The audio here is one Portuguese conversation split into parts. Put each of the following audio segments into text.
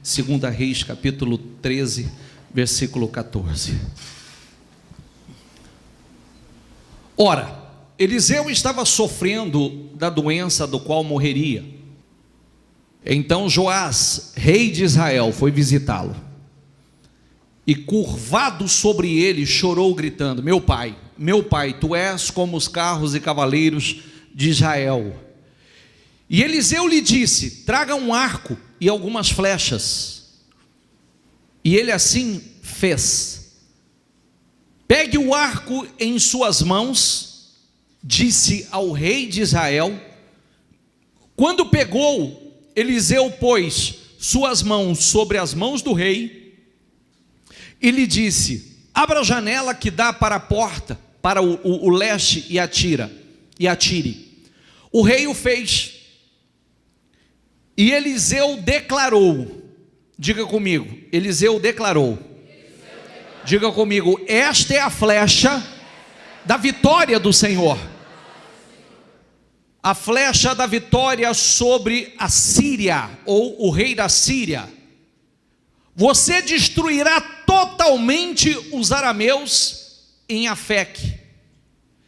2 Reis, capítulo 13, versículo 14. Ora, Eliseu estava sofrendo da doença do qual morreria. Então Joás, rei de Israel, foi visitá-lo. E curvado sobre ele, chorou gritando: meu pai, tu és como os carros e cavaleiros de Israel. E Eliseu lhe disse: traga um arco e algumas flechas. E ele assim fez. Pegue o arco em suas mãos, disse ao rei de Israel. Quando pegou, Eliseu pôs suas mãos sobre as mãos do rei e lhe disse: abra a janela que dá para a porta, para o leste, e atire. O rei o fez. E Eliseu declarou, diga comigo, Eliseu declarou, diga comigo: esta é a flecha da vitória do Senhor, a flecha da vitória sobre a Síria, ou o rei da Síria. Você destruirá totalmente os arameus em Afeque.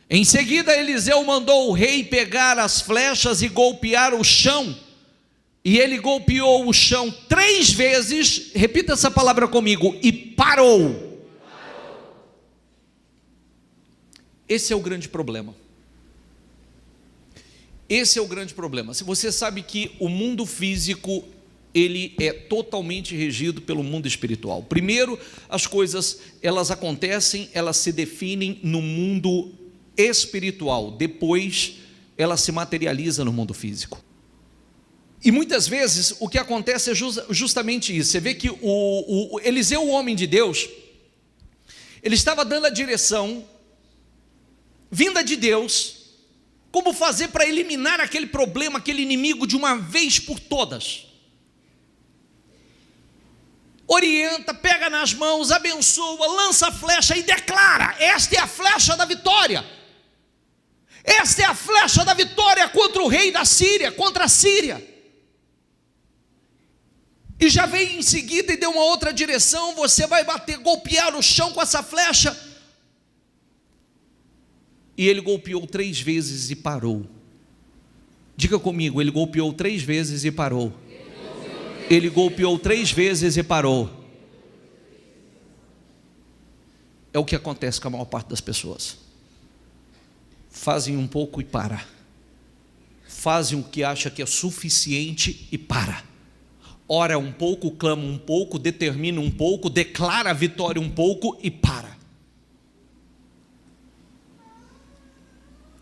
Em seguida Eliseu mandou o rei pegar as flechas e golpear o chão. E ele golpeou o chão 3 vezes, repita essa palavra comigo, e parou. Esse é o grande problema. Esse é o grande problema. Se você sabe que o mundo físico, ele é totalmente regido pelo mundo espiritual. Primeiro, as coisas, elas acontecem, elas se definem no mundo espiritual. Depois, ela se materializa no mundo físico. E muitas vezes o que acontece é justamente isso. Você vê que o Eliseu, o homem de Deus, ele estava dando a direção vinda de Deus, como fazer para eliminar aquele problema, aquele inimigo de uma vez por todas. Orienta, pega nas mãos, abençoa, lança a flecha e declara: esta é a flecha da vitória. Esta é a flecha da vitória contra o rei da Síria, contra a Síria. E já veio em seguida e deu uma outra direção: você vai bater, golpear o chão com essa flecha. E ele golpeou 3 vezes e parou. Diga comigo: ele golpeou 3 vezes e parou. Ele golpeou 3 vezes e parou. É o que acontece com a maior parte das pessoas. Fazem um pouco e para. Fazem o que acha que é suficiente e para. Ora um pouco, clama um pouco, determina um pouco, declara a vitória um pouco e para.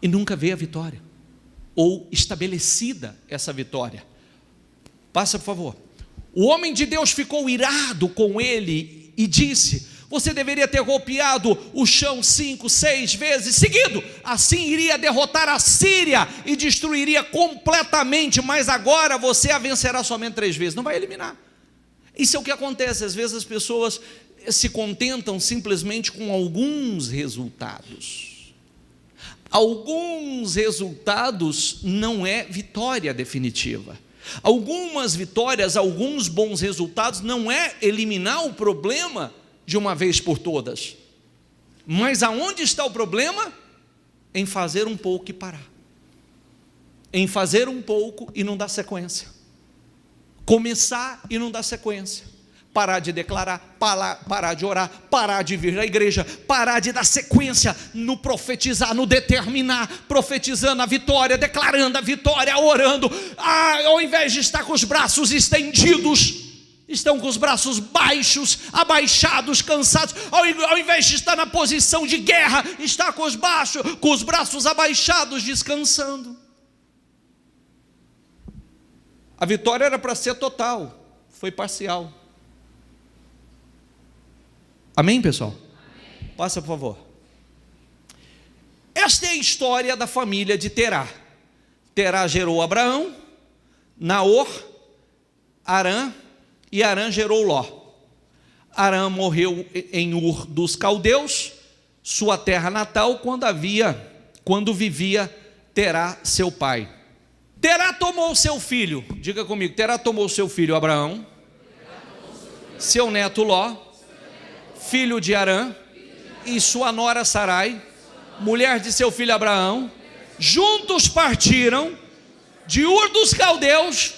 E nunca vê a vitória, ou estabelecida essa vitória. Passa, por favor. O homem de Deus ficou irado com ele e disse: você deveria ter golpeado o chão 5, 6 vezes seguido, assim iria derrotar a Síria e destruiria completamente, mas agora você a vencerá somente 3 vezes, não vai eliminar. Isso é o que acontece. Às vezes as pessoas se contentam simplesmente com alguns resultados. Alguns resultados não é vitória definitiva. Algumas vitórias, alguns bons resultados não é eliminar o problema de uma vez por todas. Mas aonde está o problema? Em fazer um pouco e parar. Em fazer um pouco e não dar sequência. Começar e não dar sequência. Parar de declarar, parar de orar, parar de vir à igreja, parar de dar sequência no profetizar, no determinar, profetizando a vitória, declarando a vitória, orando. Ao invés de estar com os braços estendidos, estão com os braços baixos, abaixados, cansados. Ao invés de estar na posição de guerra, está com os braços abaixados, descansando. A vitória era para ser total, foi parcial. Amém, pessoal? Amém. Passa, por favor. Esta é a história da família de Terá. Terá gerou Abraão, Naor, Harã, e Harã gerou Ló. Harã morreu em Ur dos Caldeus, sua terra natal, quando vivia Terá, seu pai. Terá tomou seu filho, diga comigo, Terá tomou seu filho Abraão, seu neto Ló, filho de Harã, e sua nora Sarai, mulher de seu filho Abraão, juntos partiram de Ur dos Caldeus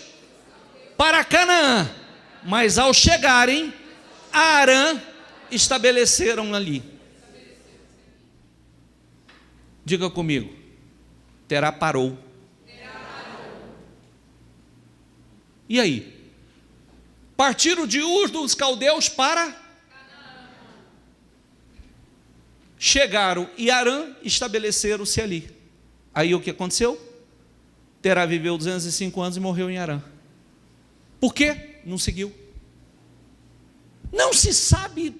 para Canaã, mas ao chegarem a Harã, estabeleceram ali. Diga comigo, Terá parou. E aí? Partiram de Ur dos Caldeus para chegaram e Harã, estabeleceram-se ali. Aí o que aconteceu? Terá viveu 205 anos e morreu em Harã. Por quê? Não seguiu. Não se sabe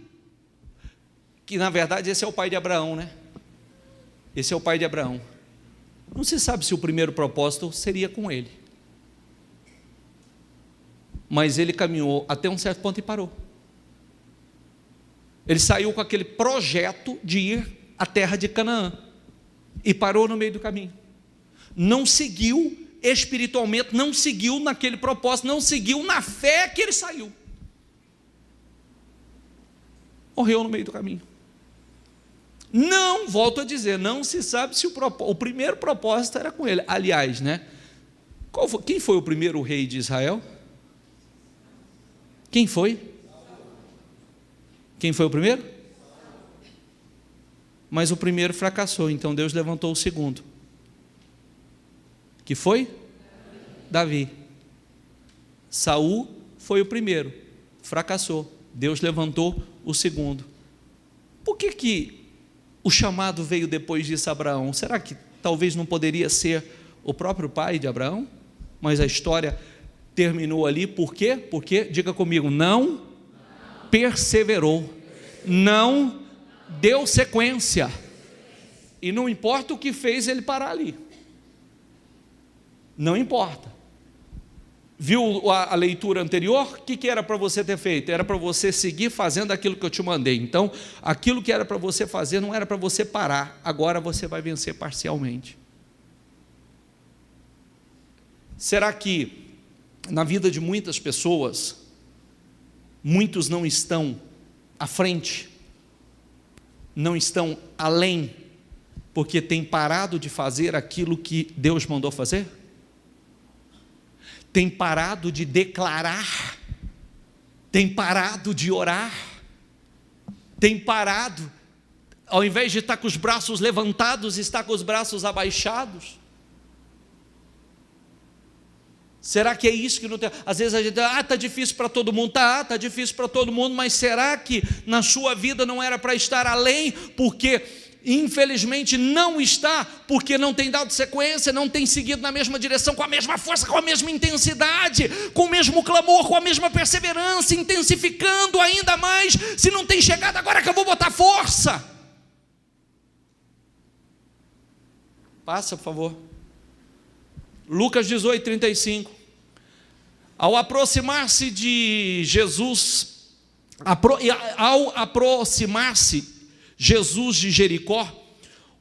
que na verdade esse é o pai de Abraão, né? Esse é o pai de Abraão. Não se sabe se o primeiro propósito seria com ele. Mas ele caminhou até um certo ponto e parou. Ele saiu com aquele projeto de ir à terra de Canaã e parou no meio do caminho. Não seguiu espiritualmente, não seguiu naquele propósito, não seguiu na fé que ele saiu. Morreu no meio do caminho. Não, volto a dizer, não se sabe se o primeiro propósito era com ele. Aliás, né? Quem foi o primeiro rei de Israel? Quem foi? Quem foi o primeiro? Mas o primeiro fracassou, então Deus levantou o segundo. Que foi? Davi. Saul foi o primeiro, fracassou. Deus levantou o segundo. Por que o chamado veio depois disso a Abraão? Será que talvez não poderia ser o próprio pai de Abraão? Mas a história terminou ali, por quê? Porque, diga comigo, não perseverou, não deu sequência, e não importa o que fez ele parar ali, não importa. Viu a leitura anterior? O que era para você ter feito? Era para você seguir fazendo aquilo que eu te mandei. Então, aquilo que era para você fazer não era para você parar, agora você vai vencer parcialmente. Será que na vida de muitas pessoas, muitos não estão à frente, não estão além, porque têm parado de fazer aquilo que Deus mandou fazer? Tem parado de declarar, tem parado de orar, tem parado, ao invés de estar com os braços levantados, está com os braços abaixados. Será que é isso que não tem? Às vezes a gente diz, está difícil para todo mundo, está difícil para todo mundo, mas será que na sua vida não era para estar além, porque infelizmente não está, porque não tem dado sequência, não tem seguido na mesma direção, com a mesma força, com a mesma intensidade, com o mesmo clamor, com a mesma perseverança, intensificando ainda mais, se não tem chegado, agora que eu vou botar força. Passa, por favor. Lucas 18, 35. Ao aproximar-se de Jesus, ao aproximar-se Jesus de Jericó,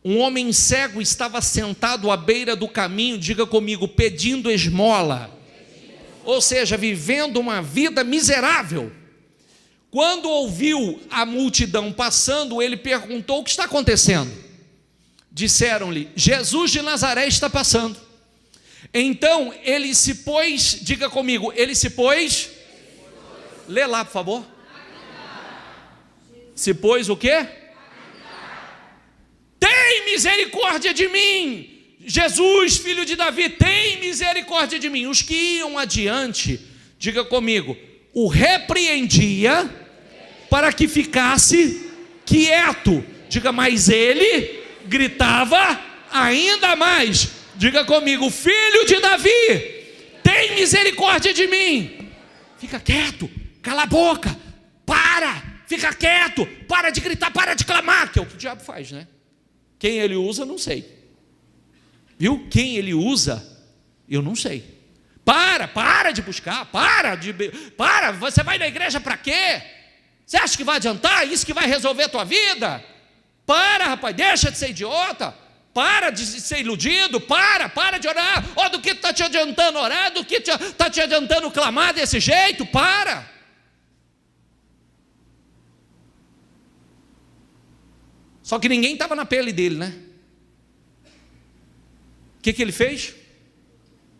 um homem cego estava sentado à beira do caminho, diga comigo, pedindo esmola, ou seja, vivendo uma vida miserável. Quando ouviu a multidão passando, ele perguntou: o que está acontecendo? Disseram-lhe: Jesus de Nazaré está passando. Então ele se pôs, diga comigo, ele se pôs, lê lá por favor, se pôs o quê? Tem misericórdia de mim, Jesus, filho de Davi, tem misericórdia de mim. Os que iam adiante, diga comigo, o repreendia para que ficasse quieto, diga, mas ele gritava ainda mais. Diga comigo, filho de Davi, tem misericórdia de mim. Fica quieto, cala a boca, fica quieto, para de gritar, para de clamar, que é o que o diabo faz, né? Quem ele usa, não sei. Viu? Quem ele usa, eu não sei. Para de buscar, você vai na igreja para quê? Você acha que vai adiantar? Isso que vai resolver a tua vida? Rapaz, deixa de ser idiota. Para de ser iludido, para de orar. Do que está te adiantando orar, do que está te adiantando clamar desse jeito? Só que ninguém estava na pele dele, né? O que ele fez?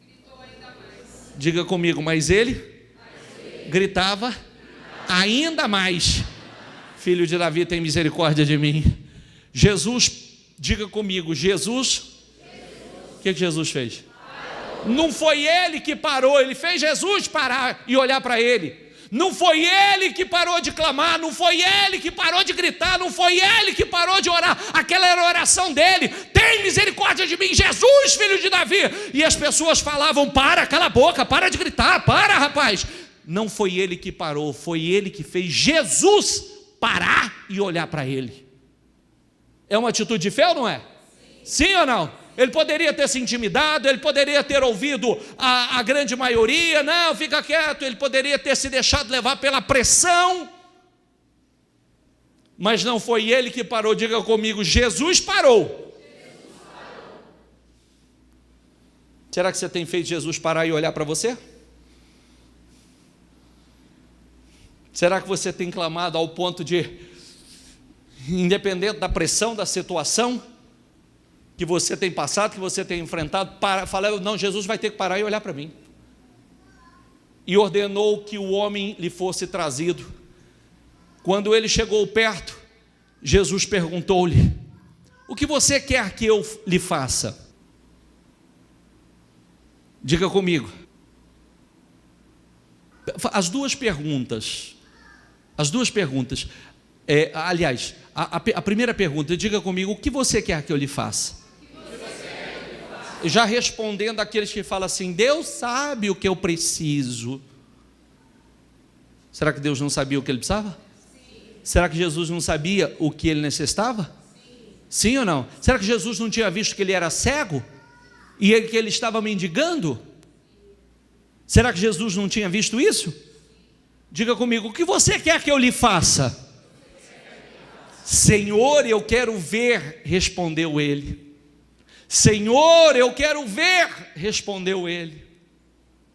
Gritou ainda mais. Diga comigo, mas ele gritava ainda mais. Filho de Davi, tem misericórdia de mim. Jesus, diga comigo, Jesus. O que Jesus fez? Não foi ele que parou, ele fez Jesus parar e olhar para ele. Não foi ele que parou de clamar, não foi ele que parou de gritar, não foi ele que parou de orar. Aquela era a oração dele: tem misericórdia de mim, Jesus, filho de Davi. E as pessoas falavam: para, cala a boca, para de gritar, para, rapaz. Não foi ele que parou, foi ele que fez Jesus parar e olhar para ele. É uma atitude de fé ou não é? Sim ou não? Ele poderia ter se intimidado, ele poderia ter ouvido a grande maioria, não, fica quieto, ele poderia ter se deixado levar pela pressão, mas não foi ele que parou. Diga comigo, Jesus parou. Será que você tem feito Jesus parar e olhar para você? Será que você tem clamado ao ponto de, independente da pressão, da situação que você tem passado, que você tem enfrentado, falar: não, Jesus vai ter que parar e olhar para mim. E ordenou que o homem lhe fosse trazido. Quando ele chegou perto, Jesus perguntou-lhe: o que você quer que eu lhe faça? Diga comigo. As duas perguntas, aliás, a primeira pergunta, diga comigo, o que você quer que eu lhe faça? Já respondendo àqueles que falam assim: Deus sabe o que eu preciso. Será que Deus não sabia o que ele precisava? Sim. Será que Jesus não sabia o que ele necessitava? Sim. Sim ou não? Será que Jesus não tinha visto que ele era cego? E que ele estava mendigando? Será que Jesus não tinha visto isso? Diga comigo, o que você quer que eu lhe faça? Senhor, eu quero ver, respondeu ele. Senhor, eu quero ver, respondeu ele.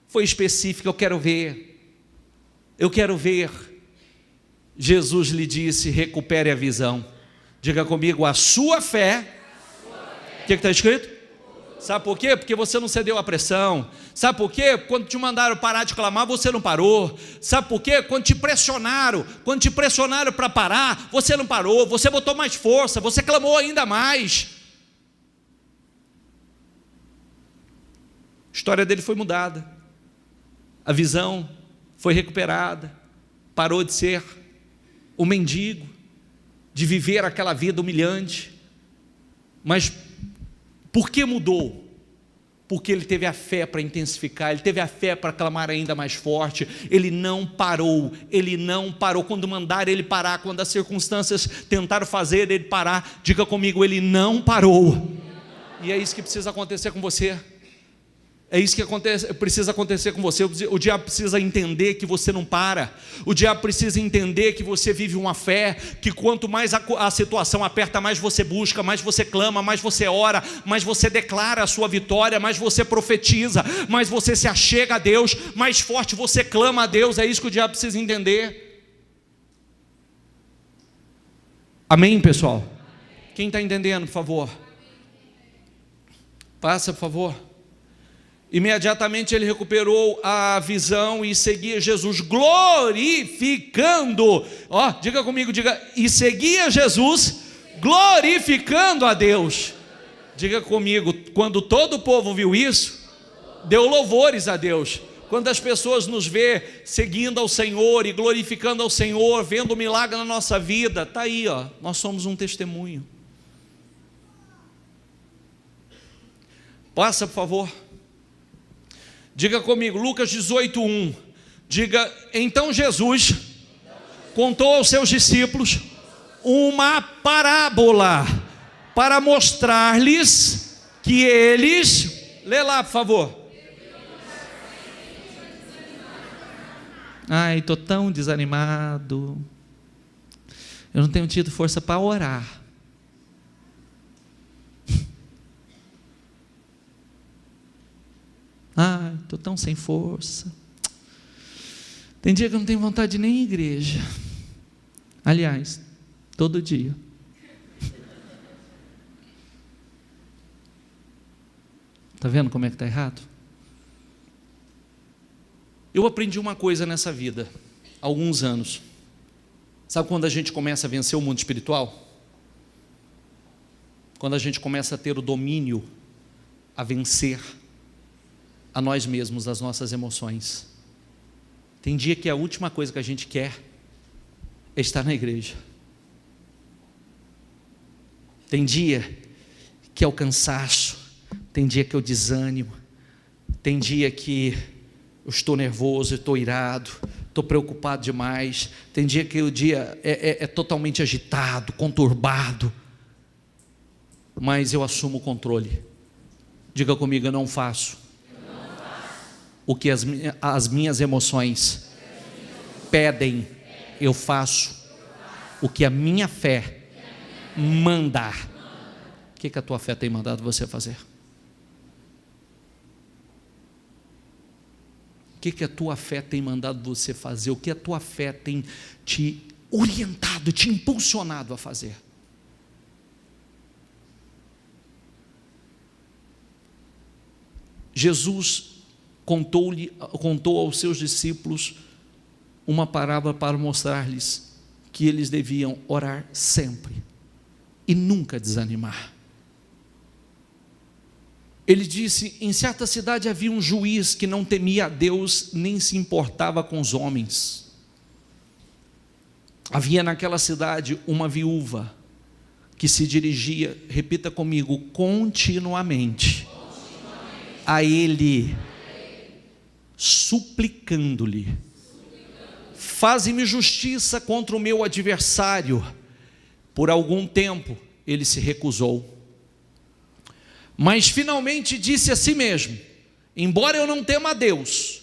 Foi específico, eu quero ver. Eu quero ver. Jesus lhe disse: recupere a visão. Diga comigo, a sua fé. O que está escrito? Sabe por quê? Porque você não cedeu à pressão. Sabe por quê? Quando te mandaram parar de clamar, você não parou. Sabe por quê? Quando te pressionaram para parar, você não parou. Você botou mais força, você clamou ainda mais. A história dele foi mudada. A visão foi recuperada. Parou de ser um mendigo, de viver aquela vida humilhante. Mas por que mudou? Porque ele teve a fé para intensificar, ele teve a fé para clamar ainda mais forte. Ele não parou. Quando mandaram ele parar, quando as circunstâncias tentaram fazer ele parar, diga comigo, ele não parou. E é isso que precisa acontecer com você. É isso que precisa acontecer com você. O diabo precisa entender que você não para. O diabo precisa entender que você vive uma fé, que quanto mais a situação aperta, mais você busca, mais você clama, mais você ora, mais você declara a sua vitória, mais você profetiza, mais você se achega a Deus, mais forte você clama a Deus. É isso que o diabo precisa entender. Amém, pessoal? Quem está entendendo, por favor? Passa, por favor. Imediatamente ele recuperou a visão e seguia Jesus, glorificando. Diga comigo, e seguia Jesus, glorificando a Deus. Diga comigo, quando todo o povo viu isso, deu louvores a Deus. Quando as pessoas nos vê seguindo ao Senhor e glorificando ao Senhor, vendo o milagre na nossa vida, está aí, nós somos um testemunho. Passa, por favor. Diga comigo, Lucas 18:1. Diga, então Jesus contou aos seus discípulos uma parábola para mostrar-lhes que eles... Lê lá, por favor. Ai, estou tão desanimado. Eu não tenho tido força para orar. Ai, estou tão sem força. Tem dia que eu não tenho vontade de nem ir à igreja. Aliás, todo dia. Está vendo como é que está errado? Eu aprendi uma coisa nessa vida, há alguns anos. Sabe quando a gente começa a vencer o mundo espiritual? Quando a gente começa a ter o domínio, a vencer a nós mesmos, as nossas emoções. Tem dia que a última coisa que a gente quer é estar na igreja. Tem dia que é o cansaço, tem dia que é o desânimo, tem dia que eu estou nervoso, estou irado, estou preocupado demais, tem dia que o dia é totalmente agitado, conturbado, mas eu assumo o controle. Diga comigo, eu não faço o que as minhas emoções pedem, eu faço o que a minha fé mandar. O que a tua fé tem mandado você fazer? O que a tua fé tem mandado você fazer? O que a tua fé tem te orientado, te impulsionado a fazer? Jesus contou aos seus discípulos uma parábola para mostrar-lhes que eles deviam orar sempre e nunca desanimar. Ele disse: em certa cidade havia um juiz que não temia a Deus nem se importava com os homens. Havia naquela cidade uma viúva que se dirigia, repita comigo, continuamente a ele, suplicando-lhe: faze-me justiça contra o meu adversário. Por algum tempo ele se recusou, mas finalmente disse a si mesmo: embora eu não tema a Deus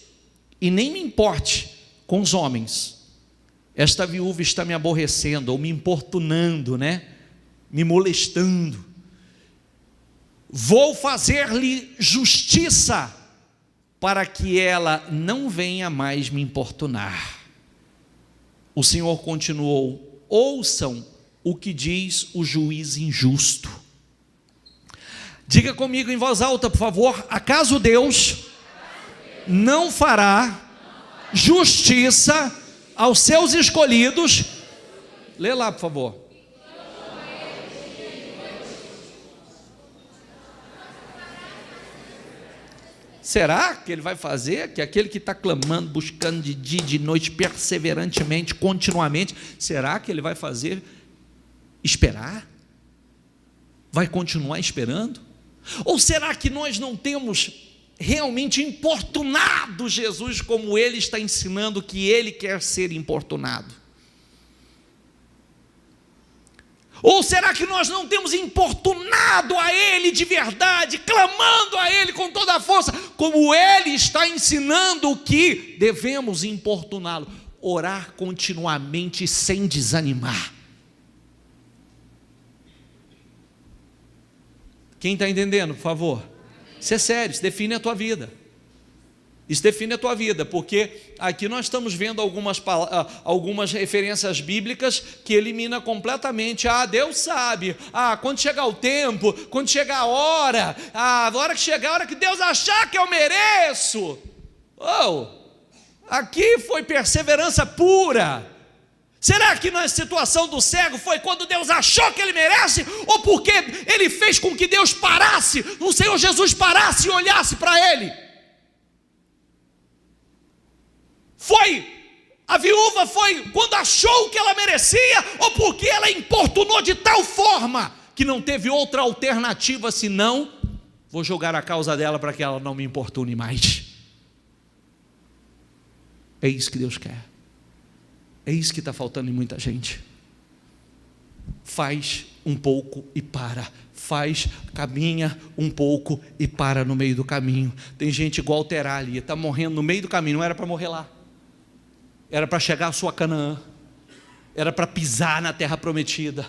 e nem me importe com os homens, esta viúva está me aborrecendo, ou me importunando, me molestando. Vou fazer-lhe justiça, para que ela não venha mais me importunar. O Senhor continuou: ouçam o que diz o juiz injusto. Diga comigo em voz alta, por favor: acaso Deus não fará justiça aos seus escolhidos? Lê lá, por favor. Será que ele vai fazer? Que aquele que está clamando, buscando de dia e de noite, perseverantemente, continuamente, será que ele vai fazer esperar? Vai continuar esperando? Ou será que nós não temos realmente importunado Jesus como ele está ensinando que ele quer ser importunado? Ou será que nós não temos importunado a ele de verdade, clamando a ele com toda a força, como ele está ensinando que devemos importuná-lo? Orar continuamente sem desanimar. Quem está entendendo, por favor? Isso é sério, isso define a tua vida. Isso define a tua vida, porque aqui nós estamos vendo algumas referências bíblicas que elimina completamente: Deus sabe, quando chegar o tempo, quando chegar a hora que chegar, a hora que Deus achar que eu mereço. Aqui foi perseverança pura. Será que na situação do cego foi quando Deus achou que ele merece, ou porque ele fez com que Deus parasse, o Senhor Jesus parasse e olhasse para ele? A viúva foi quando achou que ela merecia, ou porque ela importunou de tal forma que não teve outra alternativa senão: vou jogar a causa dela para que ela não me importune mais. É isso que Deus quer. É isso que está faltando em muita gente. Faz um pouco e para. Caminha um pouco e para no meio do caminho. Tem gente igual Terá ali, está morrendo no meio do caminho. Não era para morrer lá, era para chegar à sua Canaã, era para pisar na terra prometida,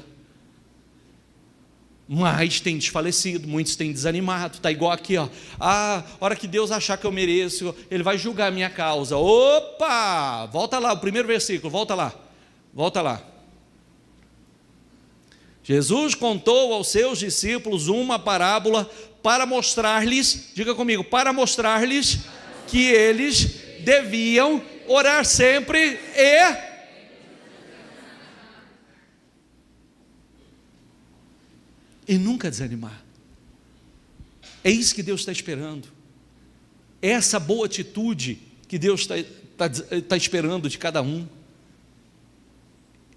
mas tem desfalecido, muitos têm desanimado. Está igual aqui, a hora que Deus achar que eu mereço, ele vai julgar a minha causa. Opa, volta lá, o primeiro versículo, volta lá. Jesus contou aos seus discípulos uma parábola para mostrar-lhes, diga comigo, para mostrar-lhes que eles deviam orar sempre e nunca desanimar. É isso que Deus está esperando. É essa boa atitude que Deus está esperando de cada um.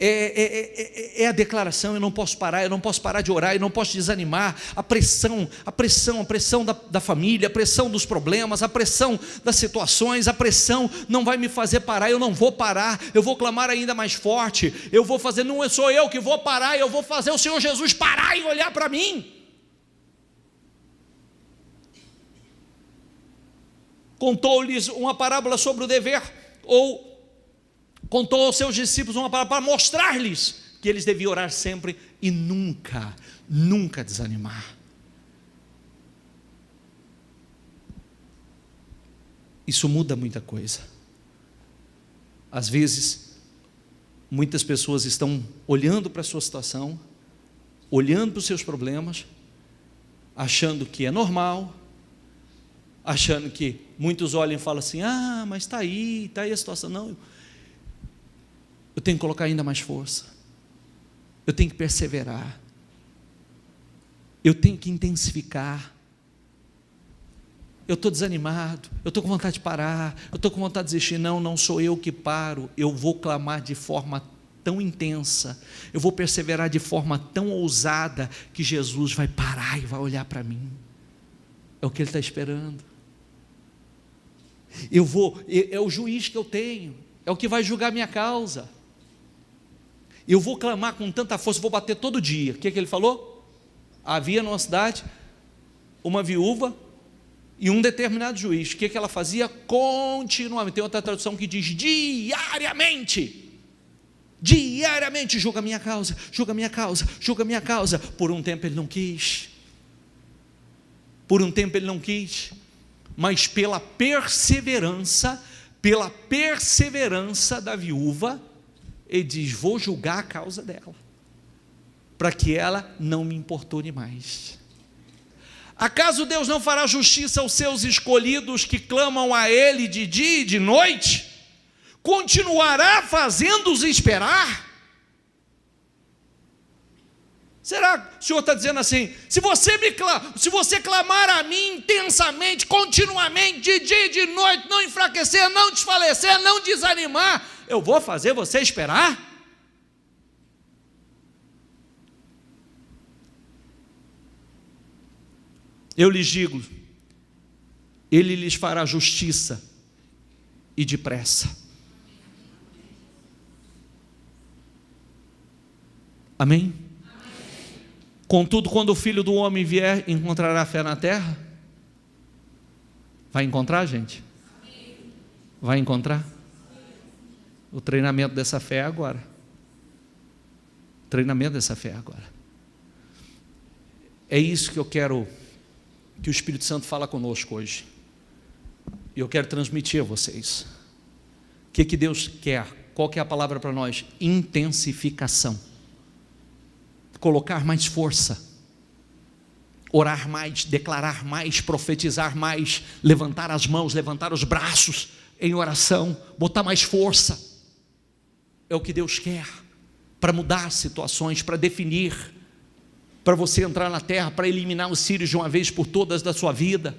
É a declaração: eu não posso parar de orar, eu não posso desanimar. A pressão da família, a pressão dos problemas, a pressão das situações, a pressão não vai me fazer parar. Eu não vou parar, eu vou clamar ainda mais forte. Eu vou fazer, não sou eu que vou parar, eu vou fazer o Senhor Jesus parar e olhar para mim. Contou-lhes uma parábola sobre o dever, ou contou aos seus discípulos uma parábola para mostrar-lhes que eles deviam orar sempre e nunca desanimar. Isso muda muita coisa. Às vezes, muitas pessoas estão olhando para a sua situação, olhando para os seus problemas, achando que é normal, achando que muitos olham e falam assim: mas está aí a situação. Não, eu tenho que colocar ainda mais força, eu tenho que perseverar, eu tenho que intensificar. Eu estou desanimado, eu estou com vontade de parar, eu estou com vontade de desistir. Não sou eu que paro, eu vou clamar de forma tão intensa, eu vou perseverar de forma tão ousada, que Jesus vai parar e vai olhar para mim. É o que Ele está esperando. É o juiz que eu tenho, é o que vai julgar minha causa. Eu vou clamar com tanta força, vou bater todo dia. O que Ele falou? Havia numa cidade uma viúva e um determinado juiz. O que ela fazia? Continuamente. Tem outra tradução que diz diariamente, julga minha causa, julga minha causa, julga minha causa. Por um tempo ele não quis, mas pela perseverança da viúva, ele diz: vou julgar a causa dela, para que ela não me importune mais. Acaso Deus não fará justiça aos seus escolhidos que clamam a Ele de dia e de noite? Continuará fazendo-os esperar? Será que o Senhor está dizendo assim: se você clamar a mim intensamente, continuamente, de dia e de noite, não enfraquecer, não desfalecer, não desanimar, eu vou fazer você esperar? Eu lhes digo, Ele lhes fará justiça e depressa. Amém? Contudo, quando o Filho do Homem vier, encontrará fé na terra? Vai encontrar, gente? Vai encontrar? O treinamento dessa fé é agora. É isso que eu quero que o Espírito Santo fala conosco hoje. E eu quero transmitir a vocês. O que Deus quer? Qual que é a palavra para nós? Intensificação. Colocar mais força, orar mais, declarar mais, profetizar mais, levantar as mãos, levantar os braços em oração, botar mais força. É o que Deus quer, para mudar situações, para definir, para você entrar na terra, para eliminar os sírios de uma vez por todas da sua vida,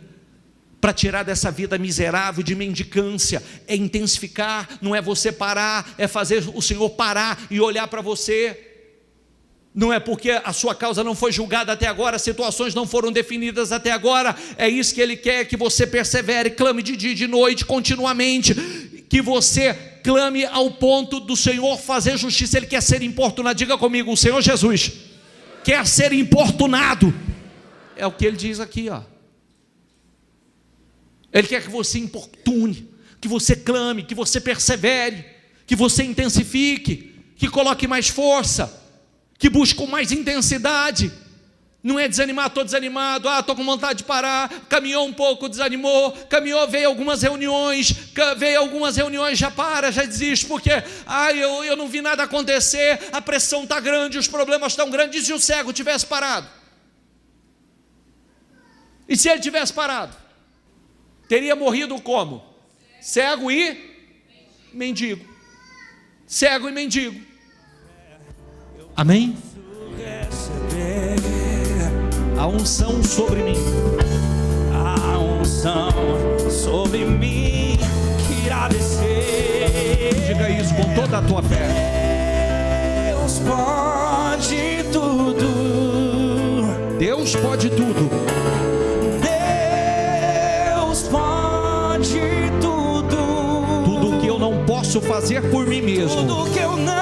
para tirar dessa vida miserável de mendicância. É intensificar, não é você parar, é fazer o Senhor parar e olhar para você. Não é porque a sua causa não foi julgada até agora, situações não foram definidas até agora. É isso que Ele quer, que você persevere, clame de dia e de noite, continuamente, que você clame ao ponto do Senhor fazer justiça. Ele quer ser importunado. Diga comigo: o Senhor Jesus quer ser importunado. É o que Ele diz aqui, ó. Ele quer que você importune, que você clame, que você persevere, que você intensifique, que coloque mais força, que busque com mais intensidade. Não é desanimar: estou desanimado, estou com vontade de parar, caminhou um pouco, desanimou, veio algumas reuniões, já para, já desiste, porque eu não vi nada acontecer, a pressão está grande, os problemas estão grandes. E se o cego tivesse parado? E se ele tivesse parado? Teria morrido como? Cego e mendigo. Cego e mendigo. Amém? A unção sobre mim. A unção sobre mim que irá descer. Diga isso com toda a tua fé. Deus pode tudo. Deus pode tudo. Deus pode tudo. Tudo que eu não posso fazer por mim mesmo. Tudo que eu não